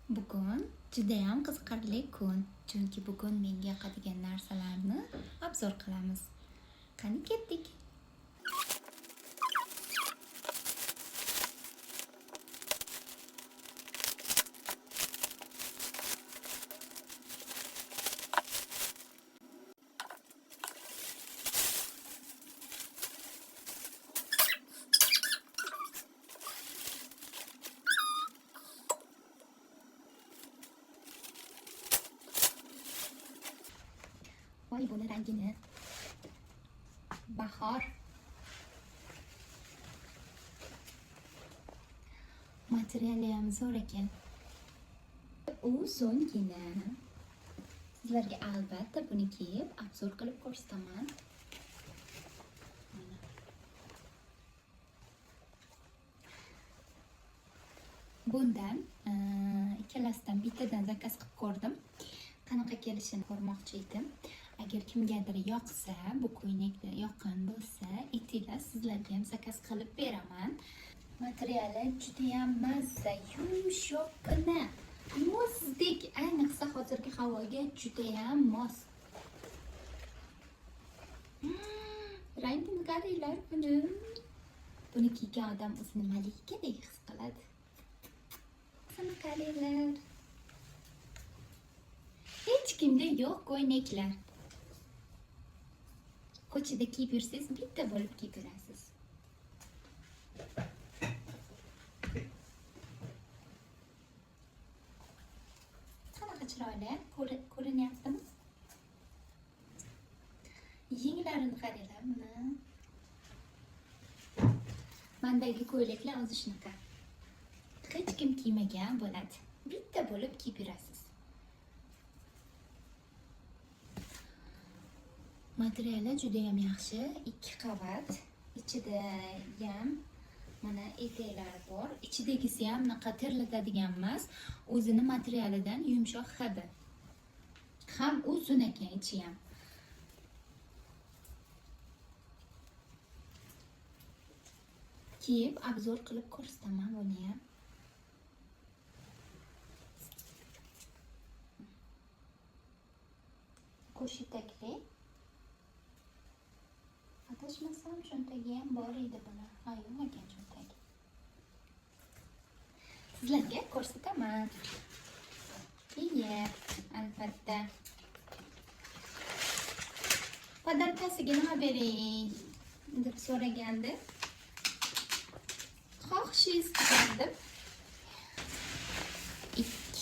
Bugun judayam qiziqarli kun, chunki bugun menga yoqadigan narsalarni obzor qilamiz. Qani ketdik. Voy buni rangini. Bahor. Materiali ham zo'r ekan. U so'nggina sizlarga albatta buni kiyib obzor qilib ko'rsataman. Bundan ikkalasidan bittadan zakaz qilib ko'rdim. Qanaqa kelishini ko'rmoqchi edim. Agar kimgadir yoqsa, bu ko'ylakda yoqqan bo'lsa, aytinglar, sizlarga ham zakaz qilib beraman. Materiali juda ham mazza, yumshoqqina, mo'sdek, ayniqsa hozirgi havoga juda ham mos. Rangini qaranglar buni. Buni kiygan odam o'zini malikadek his qiladi. Qani qaranglar. Hech kimda yo'q ko'ylaklar. Ko'chada kiyib yursangiz, bitta bo'lib kiyib yurasiz. Qanaqa chiroyli, ko'rinyaptimi? Yenglarini qaranglar buni. Mendagi ko'ylaklar o'zi shunaqa. Hech kim kiymagan bo'ladi. Bitta bo'lib kiyib yurasiz. Materiali juda ham yaxshi, 2 qavat. Ichida ham mana etaklari bor. Ichidagisi ham naqa terlatadigan emas, o'zini materialidan yumshoq hidi. Ham uzun ekan ichi ham. Kiyib obzor qilib ko'rsataman buni ham. Qo'shitakli. Adashmasam cho'ntagi ham bor edi buni. Ha, yo'q ekan cho'ntagi. Sizlarga ko'rsataman. Iya, albatta. Podarkasiga nima bering deb so'raganda, xohishingiz chiqardim.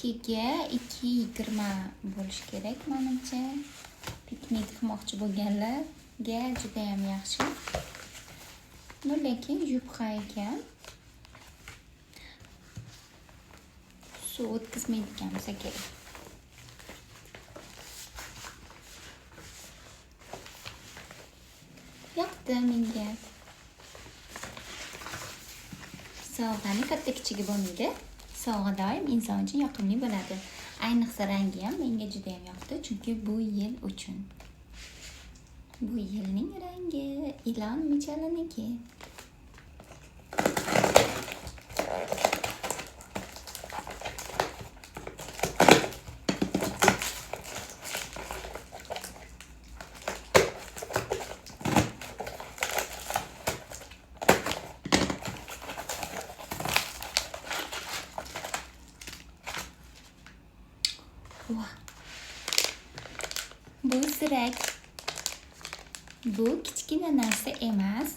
2ga 2.20 bo'lish kerak menimcha. Piknik qilmoqchi bo'lganlarga juda ham yaxshi. Lekin yupqa ekan. Suv o'tkazmaydigan bo'lsa kerak. Yoqdi menga. Sovg'ani katta kichigi bo'lmaydi. Sovg'a doim inson uchun yoqimli bo'ladi. Ayniqsa rangi ham menga juda ham yoqdi, chunki bu yil uchun. Bu yilning rangi ilon michaliniki. Bu zirak. Bu kichkina narsa emas.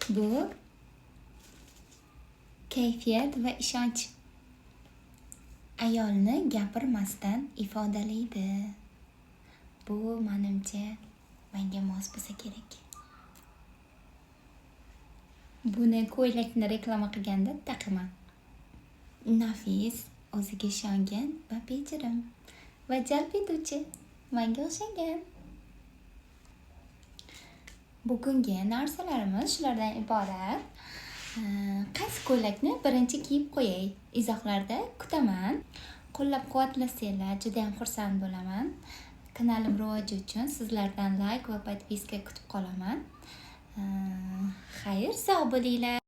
Bu kayfiyat va ishonch. Ayolni gapirmasdan ifodalaydi. Bu menimcha menga mos bo'lsa kerak. Buni ko'ylakni reklama qilganda taqaman. Nafis, o'ziga ishongan va bejirim va jalb etuvchi. Menga o'xshagan. Bugungi narsalarimiz shulardan iborat. Qaysi ko'ylakni birinchi kiyib qo'yay? Izohlarda kutaman. Qo'llab-quvvatlasanglar juda ham xursand bo'laman. Kanalim rivoji uchun sizlardan like va podpiska kutib qolaman. xayr sog' bo'linglar.